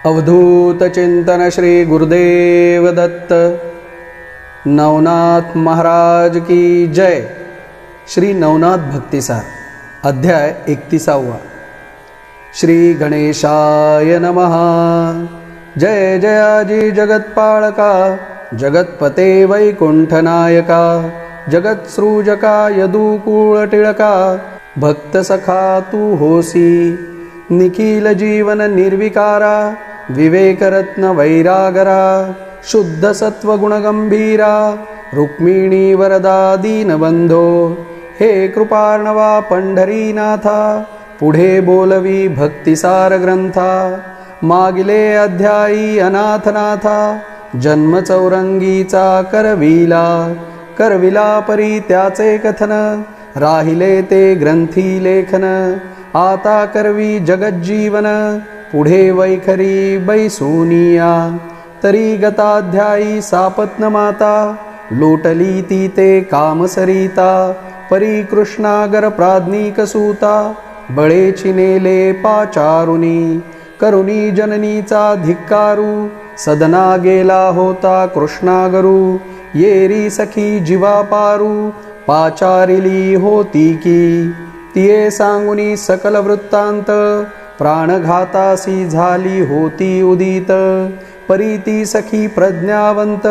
अवधूत चिंतन श्री गुरुदेव दत्त। नवनाथ महाराज की जय। श्री नवनाथ भक्तिसार अध्याय 31। श्री गणेशाय नमः। जय जयाजी जगत्पालका, जगत्पते वैकुंठनायका, जगत्सृजका यदुकुळ टिळका, भक्त सखा तू होसी। निखिल जीवन निर्विकारा, विवेकरत्न वैरागरा, शुद्ध सत्व गुणगंभीरा, रुक्मिणी वरदा दीनबंधो। हे कृपार्णवा पंढरीनाथा, पुढे बोलवी भक्तिसार ग्रंथा। मागिले अध्यायी अनाथनाथा, जन्म चौरंगीचा करविला। करविला परी त्याचे कथन, राहिले ते ग्रंथी लेखन। आता करवी जगज्जीवन, पुढे वैखरी बैसुनिया। तरी गताध्यायी सापत्न माता, लोटली ती ते कामसरिता। परी कृष्णागर प्राज्ञिक सूता, बळे चिनेले पाचारुनी। करुणी जननीचा धिक्कारू, सदना गेला होता कृष्णागरू। येरी सखी जीवा पारू, पाचारिली होती की। तिये सांगुनी सकल वृत्तांत, प्राणघातासी झाली होती उदित। परी ती सखी प्रज्ञावंत,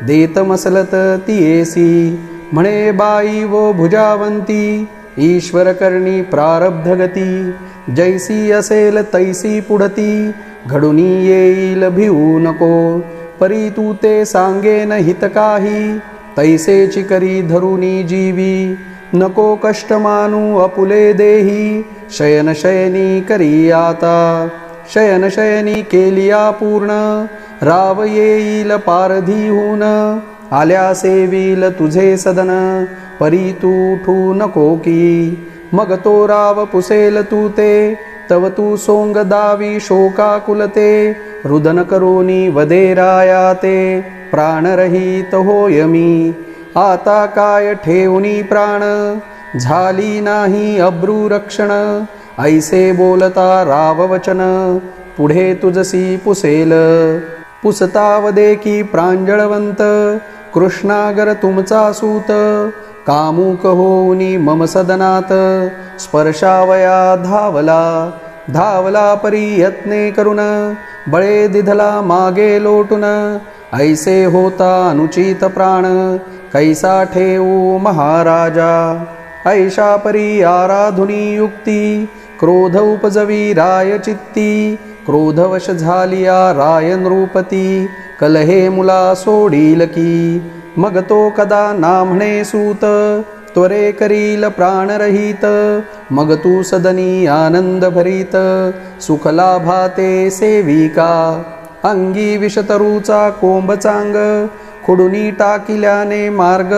देत मसलत तियेसी। म्हणे बाई वो भुजावंती, ईश्वर करणी प्रारब्ध गती। जैसी असेल तैसी पुढती, घडुनी येईल भिवू नको। परी तू ते सांगेन हित काही, तैसेची करी धरुनी जीवी। नको कष्ट मानू अपुले देही, शयन शयनी करी आता। शयन शयनी केलिया पूर्ण, राव येईल पारधीहून। आल्या सेवील तुझे सदन, परी तू उठू नको की। मग तो राव पुसेल तू ते, तव तू सोंग दावी शोकाकुलते। रुदन करोनी वदे राया ते, प्राणरहित होय मी। आता काय ठेवणी प्राण, झाली नाही अब्रू रक्षण। ऐसे बोलता राव वचन, पुढे तुझसी पुसेल। पुसतावदे की प्रांजळवंत, कृष्णागर तुमचा सूत। कामुक होऊनी मम सदनात, स्पर्शावया धावला। धावला परी यत्ने करून, बळे दिधला मागे लोटून। ऐसे होता अनुचित प्राण, कैसा ठेवू महाराजा। ऐशा परी आराधुनी युक्ती, क्रोध उपजवी राय चित्ती। क्रोधवश झालिया राय नृपती, कलहे मुला सोडील की। मग तो कदा ना म्हणे सूत, त्वरे करील प्राणरहित। मग तू सदनी आनंद भरीत, सुख लाभाते सेविका। अंगी विषतरूचा कोंब चांग, खुडुनी टाकिल्याने मार्ग।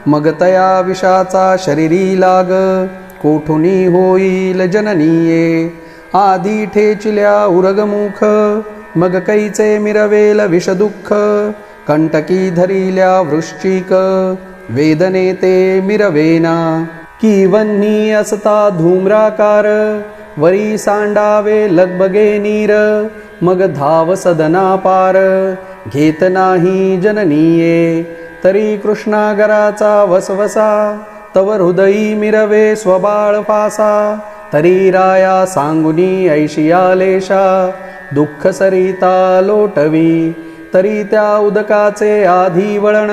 मग तया विषाचा शरीरी लाग, कोठुनी होईल जननीये। आधी ठेचिल्या उरगमुख, मग कैचे मिरवेल विषदुःख। कंटकी धरिल्या वृश्चिक, वेदने ते मिरवेना। की वन्ही असता धूम्राकार, वरी सांडावे लगबगे नीर। मग धाव सदना पार, घेत नाही जननीये। तरी कृष्णागराचा वसवसा, तव हृदयी मिरवे स्वबाळ फासा। तरी राया सांगुनी ऐशिया लेशा, दुःख सरिता लोटवी। तरी त्या उदकाचे आधी वळण,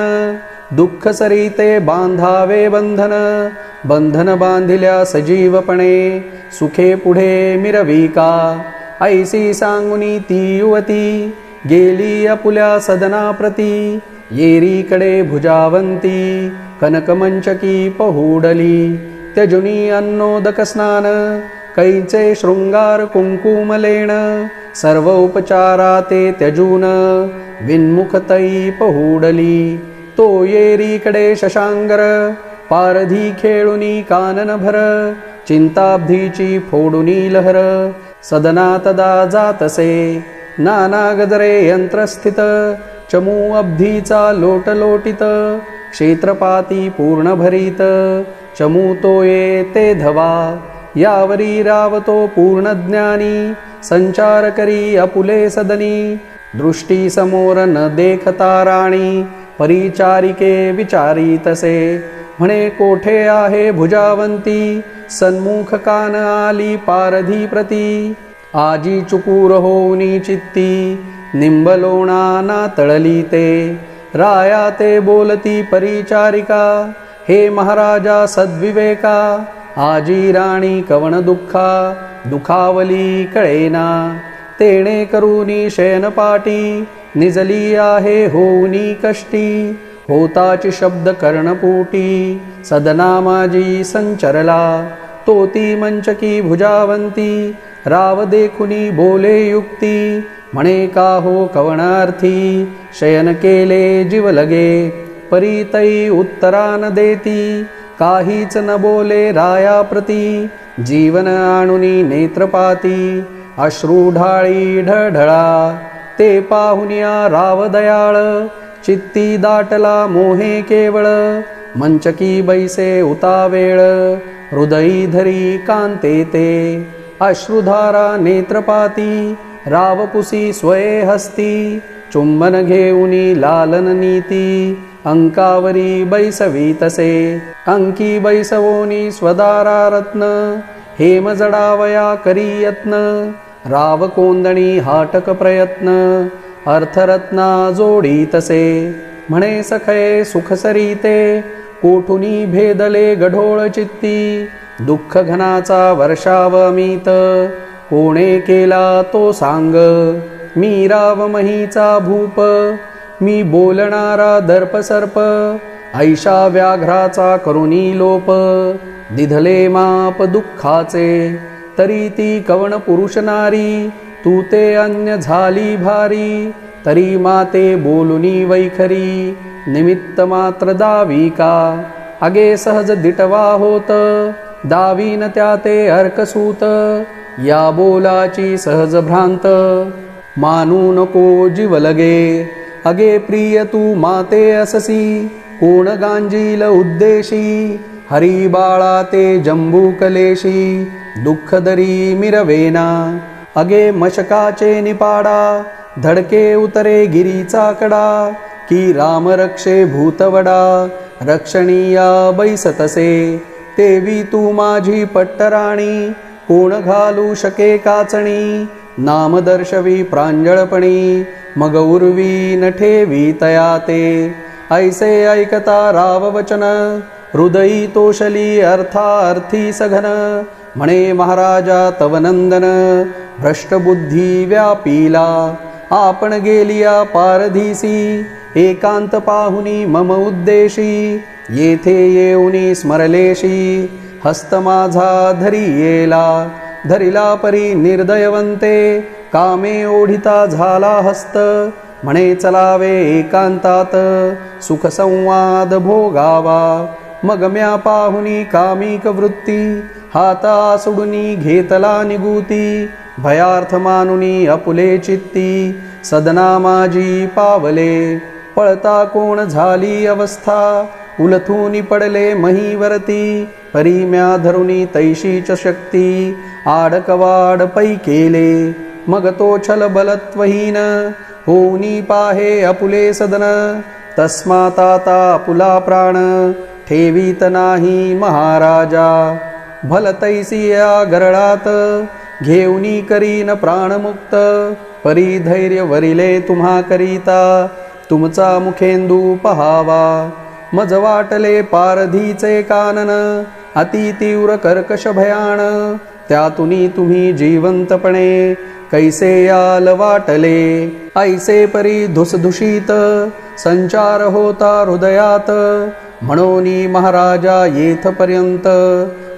दुःख सरिते बांधावे बंधन। बंधन बांधिल्या सजीवपणे, सुखे पुढे मिरविका। ऐसी सांगुनी ती युवती, गेली अपुल्या सदनाप्रती। येरीकडे भुजावंती, कनकमंचकी पहुडली। त्यजुनी अन्नोदक स्नान, कैचे शृंगार कुंकुमलेण। सर्व उपचारा ते त्यजून, विन्मुख तई पहुडली। तो येरीकडे शशांगर, पारधी खेळुनी काननभर। चिंताब्धीची फोडुनी लहर, सदना तदा जातसे। नाना गजरे यंत्रस्थित, चमू अब्धीचा लोटलोटित। क्षेत्रपाती पूर्ण भरीत, चमू तो ये ते धवा। यावरी रावतो पूर्ण ज्ञानी, संचार करी आपुले सदनी. दृष्टी समोर न देखता राणी, परिचारिके विचारी तसे. म्हणे कोठे आहे भुजावंती, सन्मुख कान आली पारधी प्रती. आजी चुकूर होऊनी चित्ती, निंबलोणा ना तळली ते. राया ते बोलती परिचारिका, हे महाराजा सद्विवेका. आजी राणी कवण दुःखा, दुखावली कळेना. तेणे करूनी शयनपाटी, निजली आहे होऊनी कष्टी. होताची शब्द कर्णपुटी, सदना माझी संचरला. तोती मंचकी भुजावंती, राव देखुनी बोले युक्ती. म्हणे का हो कवणार्थी, शयन केले जीव लगे. परितई उत्तरा न देती, काहीच न बोले रायाप्रती. जीवन आणुनी नेत्रपाती, अश्रू ढाळी ढळढळा. ते पाहुनिया राव दयाळ, चित्ती दाटला मोहे केवळ. मंचकी बैसे उतावेळ, हृदयी धरी कांते ते. अश्रुधारा नेत्रपाती, रावपुसी स्वये हस्ती. चुंबन घेऊनी लालन नीती, अंकावरी बैसवी तसे. अंकी बैसवोनी स्वदारा रत्न, हेम जडावया करी यत्न. राव कोंदणी हाटक प्रयत्न, अर्थरत्ना जोडी तसे. म्हणे सखये सुख सरीते, कोठुनी भेदले गढोळ चित्ती. दुःख घनाचा वर्षावमीत, कोणे केला तो सांग. मी राव महीचा भूप, मी बोलणारा दर्प सर्प. ऐशा व्याघ्राचा करुणी लोप, दिधले माप दुःखाचे. तरी ती कवण पुरुष नारी, तू ते अन्य झाली भारी. तरी माते बोलुनी वैखरी, निमित्त मात्र दावी का. अगे सहज दिटवा होत, दावीन त्या ते अर्कसूत. या बोलाची सहज भ्रांत, मानू नको जीव लगे. अगे प्रिय तू माते अससी, कोण गांजील उद्देशी. हरी बाळा ते जंबू कलेशी, दुःख दरी मिरवेना. अगे मशकाचे निपाडा, धडके उतरे गिरीचा कडा. की राम रक्षे भूतवडा, रक्षणीया बैसतसे. तेवी तू माझी पट्टराणी, कोण घालू शके काचणी. नाम दर्शवी प्रांजळपणी, मग उर्वी न ठेवी तया ते. ऐसे ऐकता राव वचन, हृदयी तोषली अर्थार्थी सघन. म्हणे महाराजा तव नंदन, भ्रष्टबुद्धी व्यापीला. आपण गेलिया पारधीसी, एकांत पाहुनी मम उद्देशी. येथे येऊनी स्मरलेशी, हस्त माझा धरी येला. धरिला परी निर्दयवंते, कामे ओढिता झाला हस्त. म्हणे चलावे एकांतात, सुख संवाद भोगावा. मग म्या पाहुनी कामिक वृत्ती, हाता सोडुनी घेतला निगुती. भयार्थ मानुनी आपुले चित्ती, सदना माझी पावले. पळता कोण झाली अवस्था, उलथूनी पडले महीवरती. परी म्या धरुनी तैशीच शक्ती, आडकवाड पै केले. मग तो छल बलत्वहीन, होऊनी पाहे आपुले सदन. तस्मात आता आपुला प्राण, ठेवीत नाही महाराजा. भलतैसी या गरळात, घेऊनी करीन प्राणमुक्त. परी धैर्य वरिले तुम्हा करिता, तुमचा मुखेंदू पहावा. मज वाटले पारधीचे कानन, अति तीव्र कर्कश भयान. त्यातुनी तुम्ही जिवंतपणे, कैसे याल वाटले. ऐसे परी धुसधुशीत, संचार होता हृदयात. म्हणोनी महाराजा येथपर्यंत,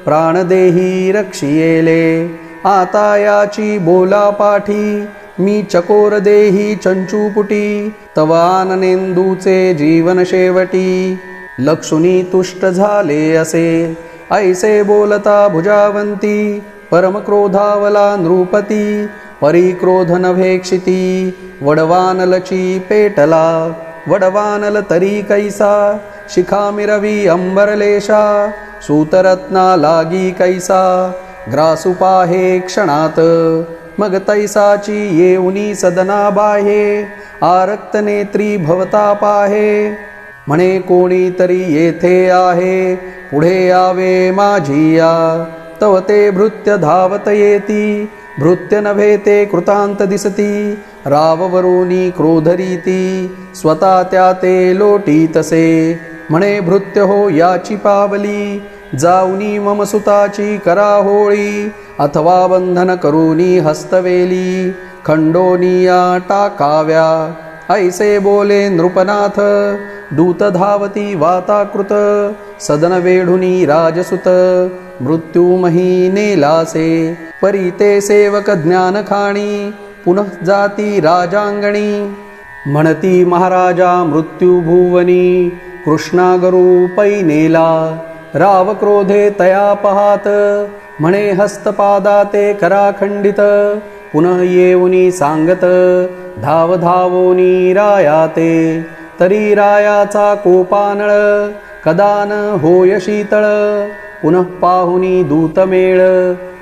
प्राणदेही रक्षियेले. आता याची बोला पाठी, मी चकोर देही चंचूपुटी. तव आननेंदूचे जीवन शेवटी, लक्षुनी तुष्ट झाले असे. ऐसे बोलता भुजावंती, परम क्रोधावला नृपती. परी क्रोध नभेक्षिती, वडवानलची पेटला. वडवानल तरी कैसा, शिखा मिरवी अंबरलेशा. सूतरत्ना लागी कैसा, ग्रासुपाहे क्षणात. मग तैसाची येऊनी सदना बाहे, आरक्त नेत्री भवता पाहे. म्हणे कोणीतरी येथे आहे, पुढे यावे माझिया. तव ते भृत्य धावत येती, भृत्य नव्हे ते कृतांत दिसती. राववरुनी क्रोधरीती, स्वतः त्या ते लोटी तसे. म्हणे भृत्य हो याची पावली, जाऊनी मम सुताची करा होळी. अथवा बंधन करूनी हस्तवेली, खंडोनिया टाकाव्या. ऐसे बोले नृपनाथ, दूत धावती वाताकृत. सदन वेढुनी राजसुत, मृत्युमही नेलासे. परी ते सेवक ज्ञान खाणी, पुनः जाती राजांगणी. म्हणती महाराजा मृत्यू भुवनी, कृष्णागरू पै नेला. राव क्रोधे तया पहात, म्हणे हस्तपादा ते करा खंडित. पुनः येऊनी सांगत, धाव धावोनी रायाते. तरी रायाचा कोपानळ, कदा न होय शीतळ. पुनः पाहुनी दूतमेळ,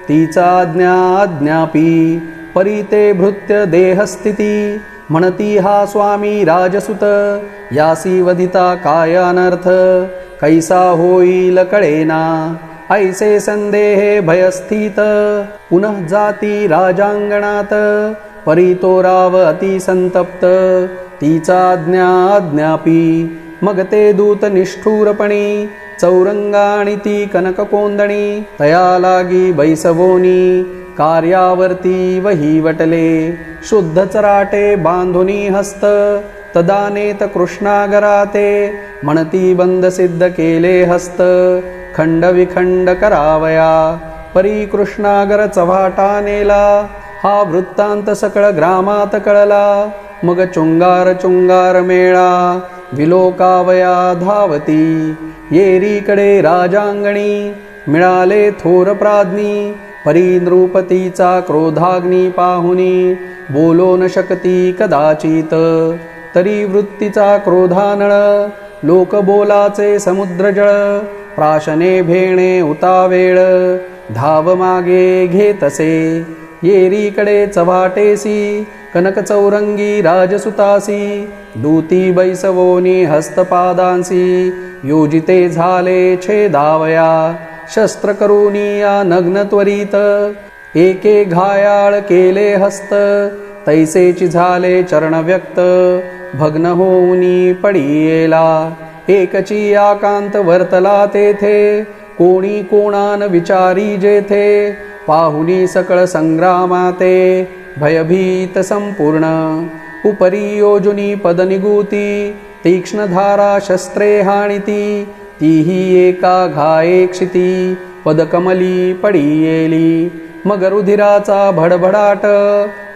तिचा आज्ञा अज्ञापी. परी ते भृत्य देहस्थिती, म्हणती हा स्वामी राजसुत. यासी वदिता काय अनर्थ, कैसा होईल कळेना. ऐसे संदेहे भयस्थित, पुनः जाती राजांगणात. परी तो राव अति संतप्त, तिचा आज्ञा अज्ञापी. मग ते दूत निष्ठुरपणी, चौरंगाणी ती कनक कोंदणी. तया लागी बैसवोनी, कार्यावर्ती वहीवटले. शुद्ध चराटे बांधुनी हस्त, तदानेत कृष्णागराते. म्हणती बंद सिद्ध केले हस्त, खंड विखंड करावया. परी कृष्णागर चव्हाटा नेला, हा वृत्तांत सकळ ग्रामात कळला. मग चुंगार मेळा, विलोकावया धावती. येरीकडे राजांगणी, मिळाले थोर प्राज्ञी. परी नृपतीचा क्रोधाग्नी पाहुनी, बोलो न शकती कदाचित. तरी वृत्तीचा क्रोधानळ, लोक बोलाचे समुद्रजळ. प्राशने भेणे उतावेळ, धाव मागे घेतसे. येरीकडे चव्हाटेसी, कनक चौरंगी राजसुतासी. दूती बैसवोनी हस्तपादांसी, योजिते झाले छेदावया. शस्त्र करूनी या नग्न त्वरित, एके घायाळ केले हस्त. तैसेची झाले चरण व्यक्त, भग्न होऊनी पडियेला. एकची आकांत वर्तला तेथे, कोणी कोणान विचारी जेथे. पाहुनी सकळ संग्रामाते, भयभीत संपूर्ण. उपरी योजुनी पदनिगूती, तीक्ष्णधारा शस्त्रे हाणिती. तीही एका घाये क्षिती, पदकमली पडियेली. मग रुधिराचा भडभडाट,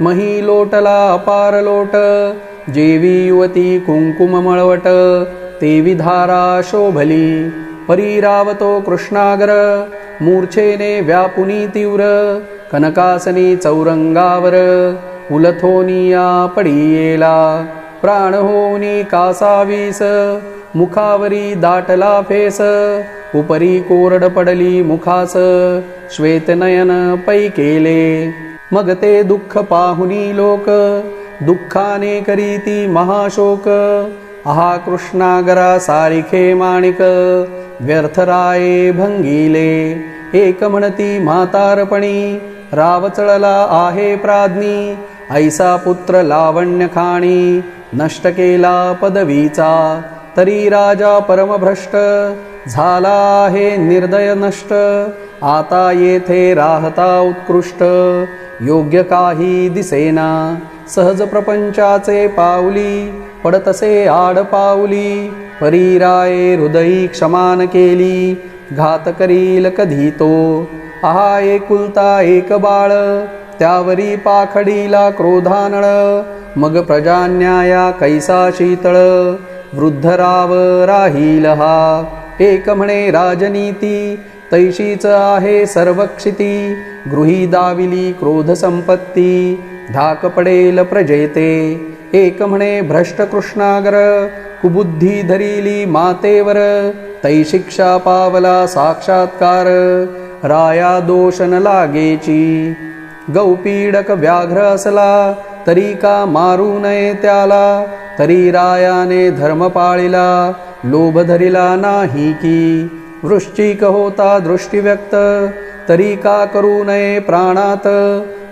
मही लोटला अपार लोट. जेवी युवती कुंकुम मळवट, तेवी धारा शोभली. परीरावतो कृष्णागर, मूर्छेने व्यापुनी तीव्र. कनकासनी चौरंगावर, उलथोनिया पडियेला. प्राण होनी कासावीस, मुखावरी दाटला फेस. उपरी कोरड पडली मुखास, श्वेतनयन पै केले. मग ते दुःख पाहुनी लोक, दुःखाने करीती महाशोक. आहा कृष्णागरा सारिखे माणिक, व्यर्थराये भंगिले. एक म्हणती म्हातारपणी, राव चळला आहे प्राज्ञी. ऐसा पुत्र लावण्य खाणी, नष्ट केला पदवीचा. तरी राजा परमभ्रष्ट, झाला आहे निर्दय नष्ट. आता येथे राहता उत्कृष्ट, योग्य काही दिसेना. सहज प्रपंचाचे पाऊली, पडतसे आड पाऊली. परीराये हृदयी क्षमान केली, घात करील कधी तो. आहा एकुलता एक बाळ, त्यावरी पाखडीला क्रोधानळ. मग प्रजान्याया कैसा शीतळ, वृद्धराव राहील हा. एक म्हणे राजनीती, तैशीच आहे सर्वक्षिती. गृही दाविली क्रोध संपत्ती, धाक पडेल प्रजेते. एक म्हणे भ्रष्ट कृष्णागर, कुबुद्धी धरिली मातेवर. तै शिक्षा पावला साक्षात्कार, राया दोष न लागेची. गौपीडक व्याघ्र असला तरी का मारू नये त्याला. तरी रायाने धर्म पाळिला लोभ धरिला नाही की. वृश्चिक होता दृष्टी व्यक्त तरी का करू नये प्राणात.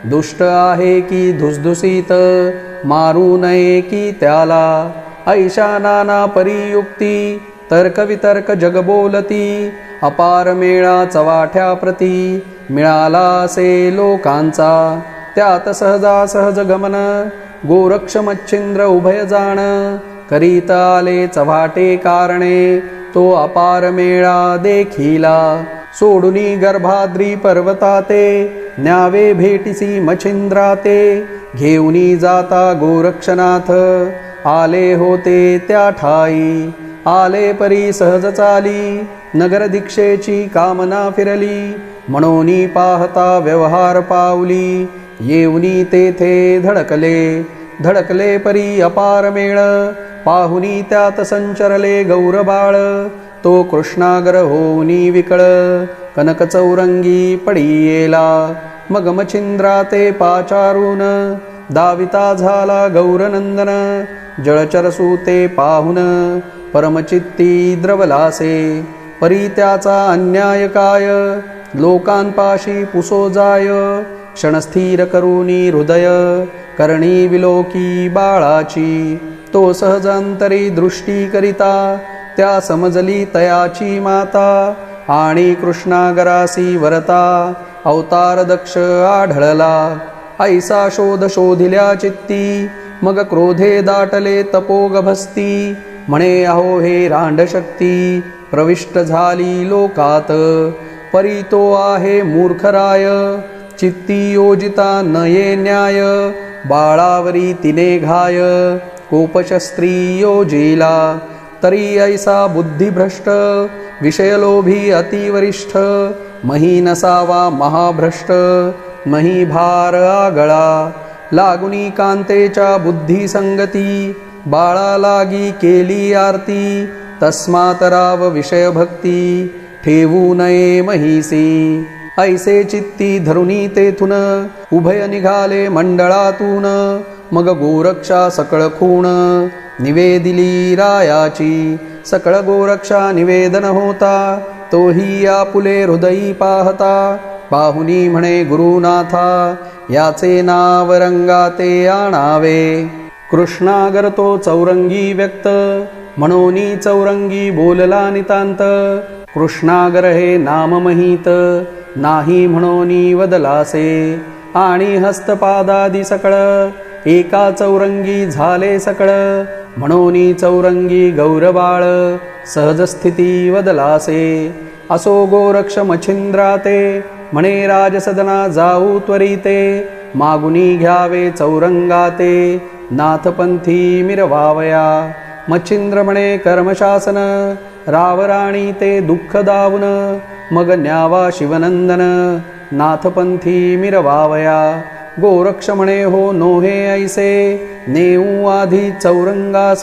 दुष्ट आहे की धुसधुसीत मारू नये की त्याला. ऐशा नाना परियुक्ती तर्कवितर्क जग बोलती. अपार मेळा चवाठ्याप्रती मिळाला असे लोकांचा. त्यात सहजासहज गमन गोरक्ष मच्छिंद्र उभय जाण. करीत आले चव्हाटे कारणे तो अपार मेळा देखिला. सोडुनी गर्भाद्री पर्वताते न्यावे भेटीसी मच्छिंद्राते. घेऊनी जाता गोरक्षनाथ आले होते त्या ठाई. आले परी सहज चाली नगर दीक्षेची कामना फिरली. म्हणोनी पाहता व्यवहार पावली येऊनी तेथे धडकले परी अपार मेळ. पाहुनी त्यात संचरले गौरबाळ. तो कृष्णागर होऊनी विकळ कनक चौरंगी पडियेला. मग मच्छिंद्रा ते पाचारून दाविता झाला गौरनंदन. जळचर सुते पाहुन परमचित्ती द्रवलासे. परी त्याचा अन्याय काय लोकांपाशी पुसो जाय. क्षणस्थिर करुनी हृदय करणी विलोकी बाळाची. तो सहज अंतरी दृष्टी करिता त्या समजली तयाची माता. आणि कृष्णागरासी वरता अवतार दक्ष आढळला. ऐसा शोध शोधिल्या चित्ती मग क्रोधे दाटले तपोगभस्ती. म्हणे अहो हे रांडशक्ती प्रविष्ट झाली लोकात. परी तो आहे मूर्खराय चित्ती योजिता नये न्याय. बाळावरी तिने घाय कोपशस्त्री योजिला. तरी ऐसा बुद्धिभ्रष्ट विषयलोभी अतिवरिष्ठ. मही नसावा महाभ्रष्ट मही भार आगळा. लागुनी कांतेच्या बुद्धी संगती बाळा लागी केली आरती. तस्मात राव विषय भक्ती ठेवू नये महिसी. ऐसे चित्ती धरुनी तेथून उभय निघाले मंडळातून. मग गोरक्षा सकळ खूण निवेदिली रायाची. सकळ गोरक्षा निवेदन होता तोही आपुले हृदयी पाहता. पाहुनी म्हणे गुरुनाथा याचे नाव रंगाते आणावे. कृष्णागर तो चौरंगी व्यक्त म्हणोनी चौरंगी बोलला नितांत. कृष्णागर हे नाम महित नाही म्हणोनी वदलासे. आणि हस्तपादादी सकळ एका चौरंगी झाले सकळ. म्हणोनी चौरंगी गौरबाळ सहज स्थिती वदलासे. असो गोरक्ष मच्छिंद्राते म्हणे राजसदना जाऊ त्वरिते. मागुनी घ्यावे चौरंगाते नाथपंथी मिरवावया. मच्छिंद्र म्हणे कर्मशासन रावराणी ते दुःख दावून. मग न्यावा शिवनंदन नाथपंथी मिरवावया. गोरक्ष म्हणे हो नोहे ऐसे नेऊ आधी चौरंगास.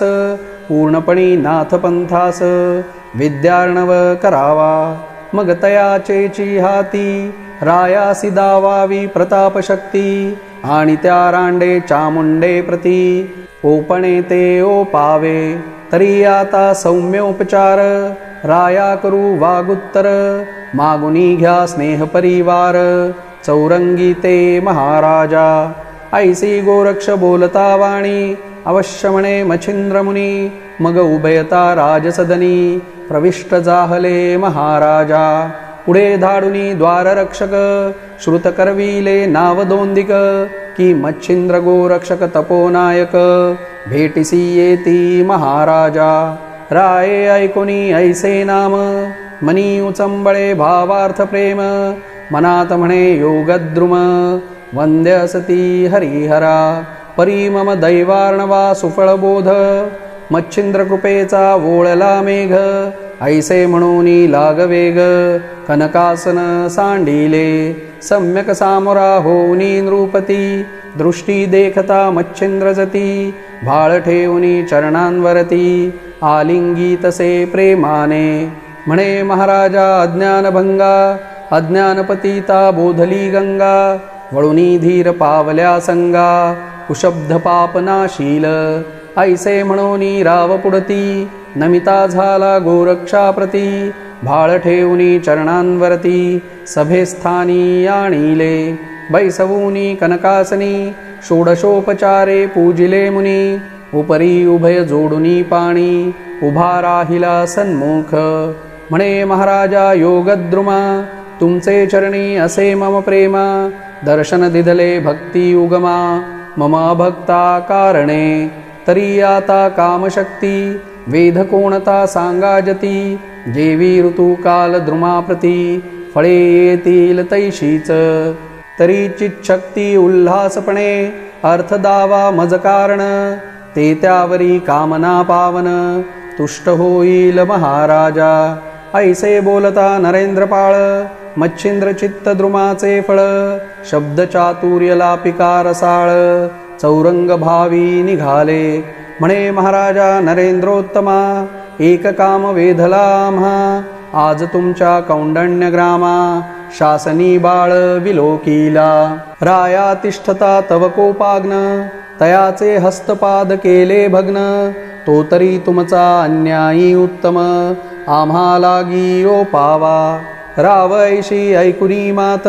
पूर्णपणी नाथपंथास विद्यार्णव करावा. मग तयाचेची हाती रायासी दावावी प्रतापशक्ती. आणि त्या रांडे चामुंडे प्रती ओपणे ते ओपावे. तरी आता सौम्योपचार राया करू वागुत्तर. मागुनी घ्या स्नेह परिवार चौरंगी ते महाराजा. ऐसी गोरक्ष बोलता वाणी अवश्य म्हणे मच्छिंद्र मुनी. मग उभयता राजसदनी प्रविष्ट जाहले महाराजा. पुढे धाडुनी द्वाररक्षक श्रुत करविले नाव दोंदिक. की मच्छिंद्र गोरक्षक तपोनायक भेटीसी येती महाराजा. राये ऐकुनी ऐसे नाम मनी उचंबळे भावार्थ प्रेम. मनात म्हणे योगद्रुम वंद्य असती हरिहरा. परी मम दैवार्णवा सुफळबोध मच्छिंद्र कृपेचा वोळला मेघ. ऐसे म्हणूनी लागवेग कनकासन सांडिले. सम्यक सामुरा होऊनी नृपती दृष्टी देखता मच्छिंद्र जती. भाळ ठेवूनी चरणांवरती आलिंगी तसे प्रेमाने. म्हणे महाराजा अज्ञानभंगा अज्ञानपतीता बोधली गंगा. वळुनी धीर पावल्या संगा कुशब्द पापनाशील ऐसे म्हणोनी राव पुढती नमिता झाला गोरक्षाप्रती भाळ ठेवूनी चरणांवरती सभेस्थानी आणिले बैसवूनी कनकासनी षोडशोपचारे पूजिले मुनी उपरी उभय जोडुनी पाणी उभा राहिला सन्मुख म्हणे महाराजा योगद्रुमा तुमचे चरणी असे मम प्रेमा दर्शन दिधले भक्ती उगमा मम भक्ता कारणे तरी आता कामशक्ती वेध कोणता सांगाजती जेवी ऋतू काल द्रुमाप्रती फळे येतील तैशीच तरी चिच्छक्ती उल्हासपणे अर्थ दावा मज कारण ते त्यावरी कामना पावन तुष्ट होईल महाराजा ऐसे बोलता नरेंद्रपाळ मच्छिंद्र चित्त द्रुमाचे फळ शब्द चातुर्य लापिका रसाळ चौरंग भावी निघाले म्हणे महाराजा नरेंद्रोत्तमा एक काम वेधला आम्हा आज तुमच्या कौंडण्य ग्रामा शासनी बाळ विलोकीला राया तिष्ठता तव कोपाग्न तयाचे हस्तपाद केले भग्न तो तरी तुमचा अन्यायी उत्तम आम्हा लागी ओ पावा रावैशी ऐकुनी मात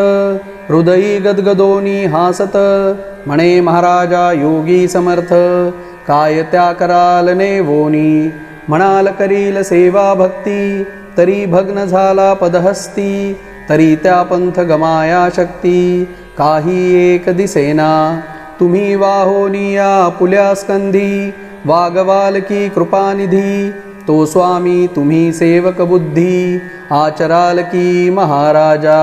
हृदयी गदगदोनी हासत म्हणे महाराजा योगी समर्थ काय त्या कराल नेवोनी म्हणाल करील सेवा भक्ती तरी भग्न झाला पदहस्ती तरी त्या पंथ गमाया शक्ती काही एक दिसेना तुम्ही वाहोनिया पुल्या स्कंधी वागवाल की कृपानिधी तो स्वामी तुम्ही सेवक बुद्धी आचराल की महाराजा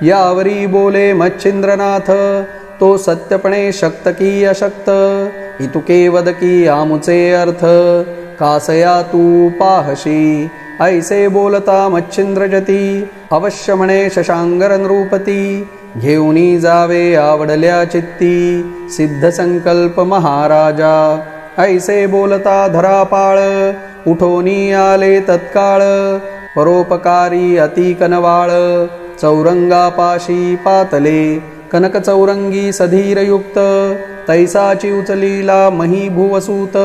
यावरी बोले मच्छिंद्रनाथ तो सत्यपणे शक्त की अशक्त इतुके वद की आमुचे अर्थ कासया तू पाहशी ऐसे बोलता मच्छिंद्रजती अवश्य म्हणे शशांगर नृपती घेऊनी जावे आवडल्या चित्ती सिद्ध संकल्प महाराजा ऐसे बोलता धरापाळ उठोनी आले तत्काळ परोपकारी अति कनवाळ चौरंगापाशी पातले कनक चौरंगी सधीरयुक्त तैसाची उचलीला मही भुवसूत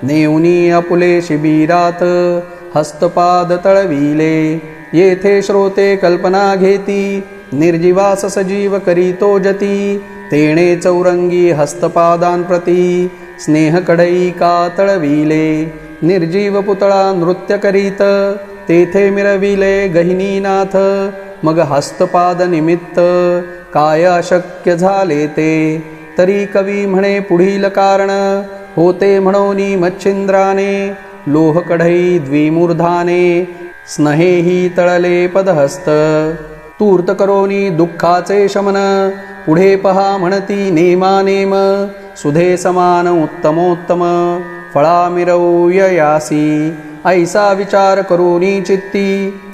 नेऊनी आपुले शिबिरात हस्तपाद तळविले येथे श्रोते कल्पना घेती निर्जीवास सजीव करीतो जती तेणे चौरंगी हस्तपादांप्रती स्नेह कढई का तळविले निर्जीव पुतळा नृत्य करीत तेथे मिरविले गहिनीनाथ मग हस्तपाद निमित्त काय अशक्य झाले ते तरी कवी म्हणे पुढील कारण होते म्हणोनी मच्छिंद्राने लोह कढई द्विमूर्धाने स्नेही तळले पदहस्त तूर्त करोनी दुःखाचे शमन पुढे पहा म्हणती नेमानेम सुधे समान उत्तमोत्तम फळा मिरवूयासी ऐसा विचार करोनी चित्ती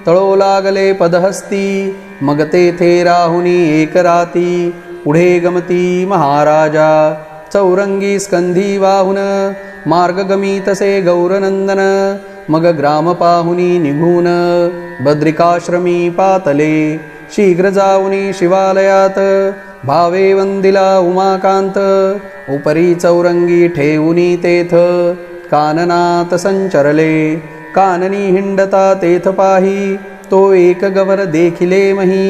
तळो लागले पदहस्ती मग तेथे राहुनी एक राती पुढे गमती महाराजा चौरंगी स्कंधी वाहुन मार्ग गमीतसे गौरनंदन मग ग्राम पाहुनी निघून बद्रिकाश्रमी पातले शीघ्र जाऊनी शिवालयात भावे वंदिला उमाकांत उपरी चौरंगी ठेवुनी तेथ काननात संचरले काननी हिंडता तेथ पाही तो एक गवर देखिले मही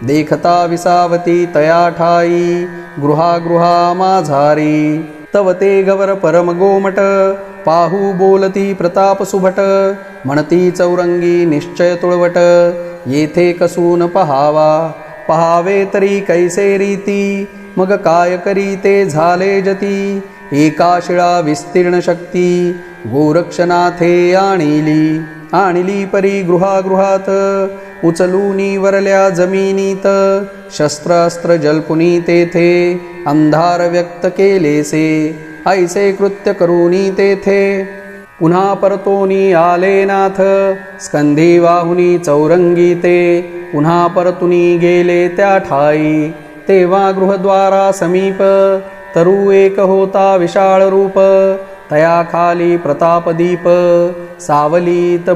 देखता विसावती तया ठाई गृहा माझारी तव ते गवर परम गोमट पाहू बोलती प्रताप सुभट म्हणती चौरंगी निश्चय तुळवट येथे कसून पहावे तरी कैसे रीती मग काय करी ते झाले जती एका शिळा विस्तीर्ण शक्ती गोरक्षनाथे आणिली परी गृहात उचलूनी वरल्या जमिनीत शस्त्रास्त्र जल्पुनी तेथे अंधार व्यक्त केलेसे ऐसे कृत्य करूनी तेथे पुन्हा परतोनी आले नाथ स्कंधी वाहुनी चौरंगी ते पुन्हा परतुनी गेले त्या ठाई तेव्हा गृहद्वारा समीप तरु एक होता विशाळ रूप तया खाली प्रतापदीप सावलीत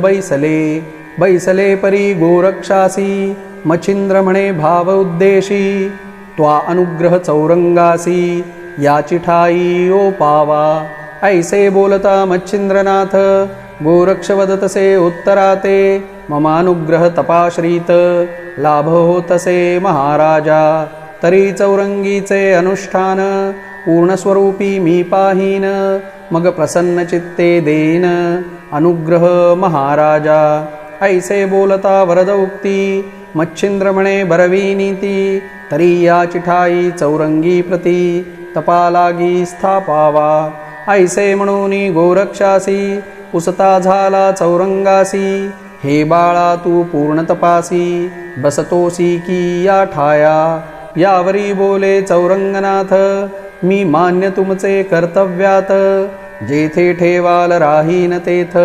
बैसले परी गोरक्षासी मच्छिंद्र म्हणे भाव उद्देशी त्वा अनुग्रह चौरंगासी याची ठाई ओ पावा. ऐसे बोलता मच्छिंद्रनाथ गोरक्ष वदतसे उत्तराते. ममानुग्रह तपाश्रित लाभ होतसे महाराजा. तरी चौरंगीचे अनुष्ठान पूर्णस्वरूपी मी पाहीन. मग प्रसन्न चित्ते देईन अनुग्रह महाराजा. ऐसे बोलता वरद उक्ती मच्छिंद्र म्हणे बरवी नीती. तरी या चिठाई चौरंगी प्रती तपा लागी स्थापावा. ऐसे म्हणून गोरक्षासी पुसता झाला चौरंगासी. हे बाळा तू पूर्ण तपासी बसतोसी की या ठाया. यावरी बोले चौरंगनाथ मी मान्य तुमचे कर्तव्यात. जेथे ठेवाल राहीन तेथ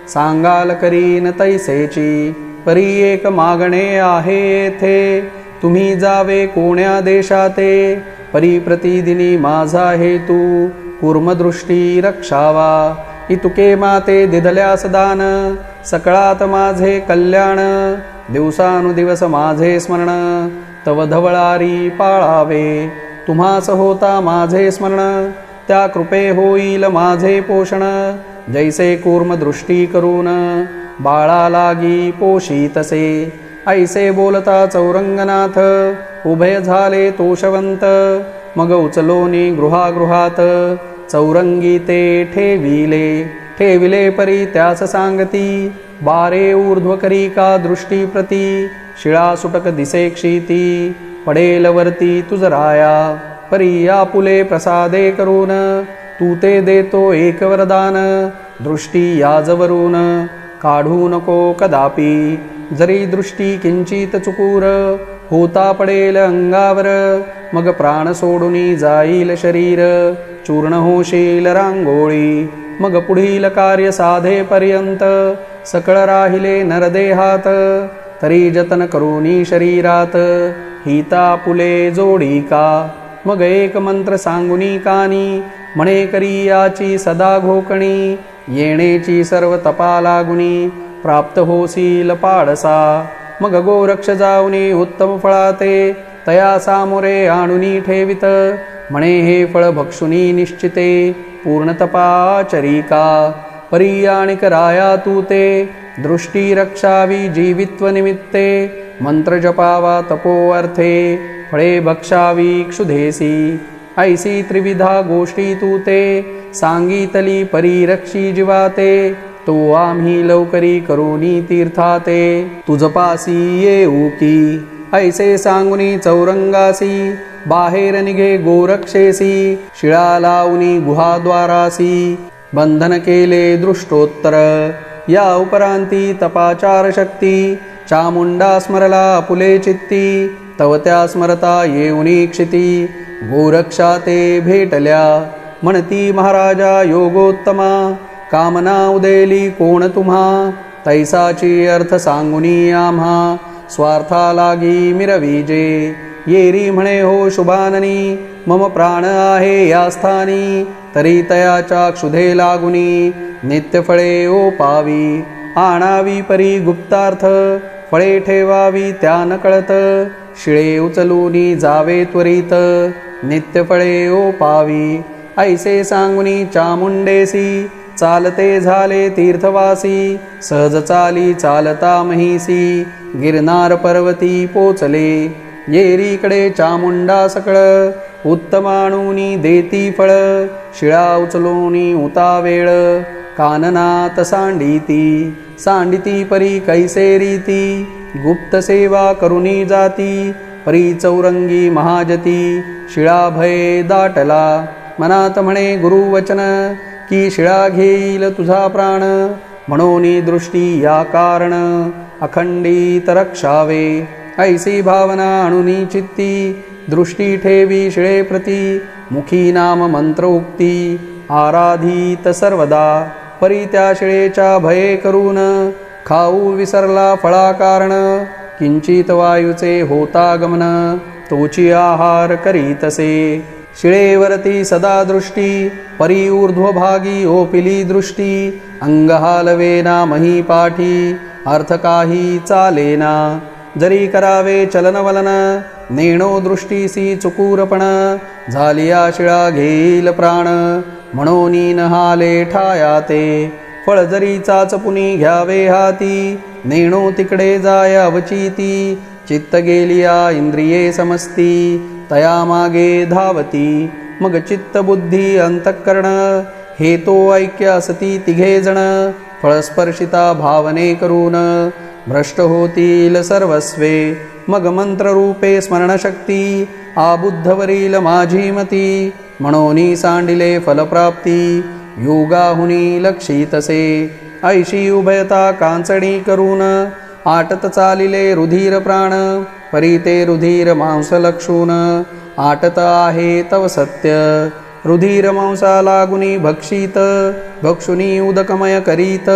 सांगाल करीन तैसेची. परी एक मागणे आहे येथे तुम्ही जावे कोण्या देशाते. परी प्रतिदिनी माझा हेतू कूर्मदृष्टी रक्षावा. इतुके माते दिधल्यास दान सकळात माझे कल्याण. दिवसानुदिवस माझे स्मरण तव धवळारी पाळावे. तुम्हास होता माझे स्मरण त्या कृपे होईल माझे पोषण. जैसे कूर्मदृष्टी करून बाळा लागी पोषितसे. ऐसे बोलता चौरंगनाथ उभय झाले तोषवंत. मग उचलोनी गृहागृहात चौरंगी ते ठेविले परी त्यास सांगती. बारे ऊर्ध्व करी का दृष्टी प्रती शिळा सुटक दिसे क्षिती. पडेल वरती तुझ राया परी आपुले प्रसादे करून. तू ते देतो एक वरदान दृष्टी याजवरून काढू नको कदापि. जरी दृष्टी किंचित चुकूर होता पडेल अंगावर. मग प्राण सोडून जाईल शरीर चूर्ण होशील रांगोळी. मग पुढील कार्य साधे पर्यंत सकळ राहिले नरदेहात. तरी जतन करूनी शरीरात हिता पुले जोडी का. मग एक मंत्र सांगुनी कानी म्हणे करी याची सदा घोकणी. येणेची सर्व तपा लागुनी प्राप्त होशील पाडसा. मग गोरक्ष जाऊनी उत्तम फळाते तया सामोरे आणुनी ठेवित. म्हणे हे फळ भक्षुनी निश्चिते पूर्ण तपाचरिका. परी आणिक राया तू ते दृष्टी रक्षावी जीवित्व निमित्ते. मंत्र जपावा तपो अर्थे फळे भक्षावी क्षुधेसी. ऐसी त्रिविधा गोष्टी तू ते सांगितली परिरक्षी जीवाते. तो आम्ही लवकरी करूनी तीर्थाते तुझपासी येऊ की. ऐसे सांगुनी चौरंगासी बाहेर निघे गोरक्षेसी. शिळा लावुनी गुहाद्वारासी बंधन केले दृष्टोत्तर. या उपरांती तपाचार शक्ती चामुंडा स्मरला आपुले चित्ती. तव त्या स्मरता येऊनी क्षिती गोरक्षा ते भेटल्या. म्हणती महाराजा योगोत्तमा कामना उदेली कोण तुम्हा. तैसाची अर्थ सांगुनी आम्हा स्वार्था लागी मिरवीजे. येरी म्हणे हो शुभाननी मम प्राण आहे या स्थानी. तरी तयाच्या क्षुधे लागुनी नित्य फळे ओ पावी. आणावी परी गुप्तार्थ फळे ठेवावी त्या न कळत. शिळे उचलूनी जावे त्वरित नित्य फळे ओ पावी. ऐसे सांगुनी चामुंडेसी चालते झाले तीर्थवासी. सहज चाली चालता महिसी गिरनार पर्वती पोचले. येरीकडे चामुंडा सकळ उत्तमाणुनी देती फळ. शिळा उचलूनी उतावेळ काननात सांडिती परी कैसे रीती. गुप्त सेवा करुनी जाती परी चौरंगी महाजती. शिळा भय दाटला मनात म्हणे गुरुवचन की शिळा घेईल तुझा प्राण. म्हणून दृष्टी या कारण अखंडित रक्षावे. ऐसी भावना आणुनी चित्ती दृष्टी ठेवी शिळे प्रती. मुखी नाम मंत्र उक्ती आराधित सर्वदा. परी त्या शिळेच्या भये करून खाऊ विसरला फळा कारण. किंचित वायूचे होता गमन तोची आहार करीतसे. शिळेवरती सदा दृष्टी परी ऊर्ध्वभागी ओपिली दृष्टी. अंग हालवेना मही पाठी अर्थ काही चालेना. जरी करावे चलनवलन नेणो दृष्टीसी चुकूरपण झालिया शिळा घेईल प्राण म्हणोनी नहाले ठायाते फळ जरी चाचपुनी घ्यावे हाती नेणो तिकडे जाय अवचिती चित्त गेलिया इंद्रिये समस्ती तया मागे धावती मग चित्त बुद्धी अंतःकरण हे तो ऐक्य असती तिघे जण फळस्पर्शिता भावने करून भ्रष्ट होतील सर्वस्वे मग मंत्ररूपे स्मरणशक्ती आबुद्धवरील माझी मती म्हणोनी सांडिले फलप्राप्ती योगाहुनी लक्षितसे ऐशी उभयता कांचणी करून आटत चालिले रुधिर प्राण परी रुधिर मांस लक्षून आटत आहे तव सत्य रुधिर मांसा लागुनी भक्षित भक्षुनी उदकमय करीत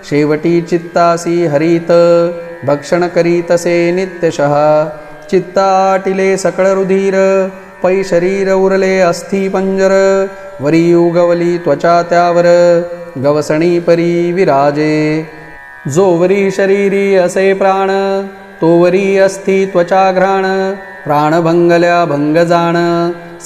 शेवटी चित्तासी हरित भक्षण करीतसे नित्यशः चित्ताटिले सकळ रुधिर पै शरीर उरले अस्थि पंजर वरी उगवली त्वचा त्यावर गवसणी परी विराजे जोवरी शरीरी असे प्राण तोवरी अस्थि त्वचा घ्राण प्राण भंगल्या भंग जाण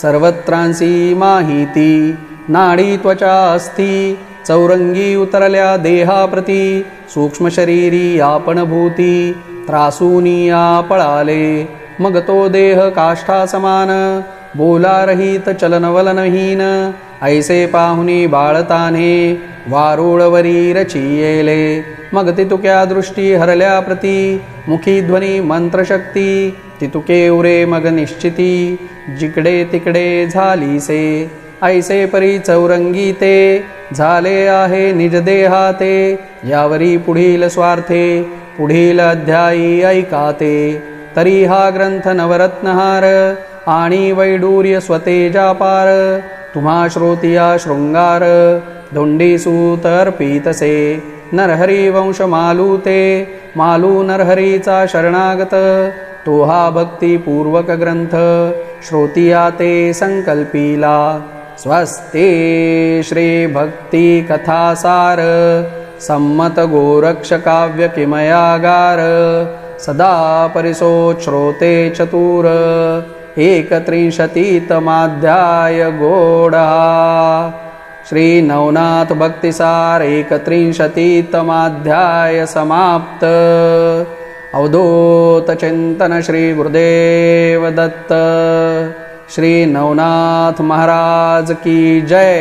सर्वत्रांसी माहिती नाडी त्वचा अस्थि चौरंगी उतरल्या देहाप्रती सूक्ष्म शरीरी आपण भूती त्रासूनिया पळाले मग तो देह काष्ठा समान बोला रहित चलनवलनहीन ऐसे पाहुनी बाळताने वारुळवरी रचियेले मग तितुक्या दृष्टी हरल्या प्रती मुखी ध्वनी मंत्रशक्ती तितुके उरे मग निश्चिती जिकडे तिकडे झालीसे ऐसे परी चौरंगी ते झाले आहे निज देहाते यावरी पुढील स्वार्थे पुढील अध्यायी ऐकाते तरी हा ग्रंथ नवरत्नहार आणि वैडूर्य स्वतेजापार तुम्हा श्रोतिया शृंगार धोंडीसूत अर्पितसे नरहरी वंश मालूते मालू नरहरीचा शरणागत तो हा भक्तिपूर्वक ग्रंथ श्रोतिया ते संकल्पीला स्वस्ते श्री भक्ती कथासार सम्मत गोरक्ष काव्य किमयागार सदा परिसोच श्रोते चतुर 31तमाध्याय गोडा श्री नवनाथ भक्तिसार 31तमाध्याय समाप्त अवधूत चिंतन श्री गुरुदेव दत्त श्री नवनाथ महाराज की जय।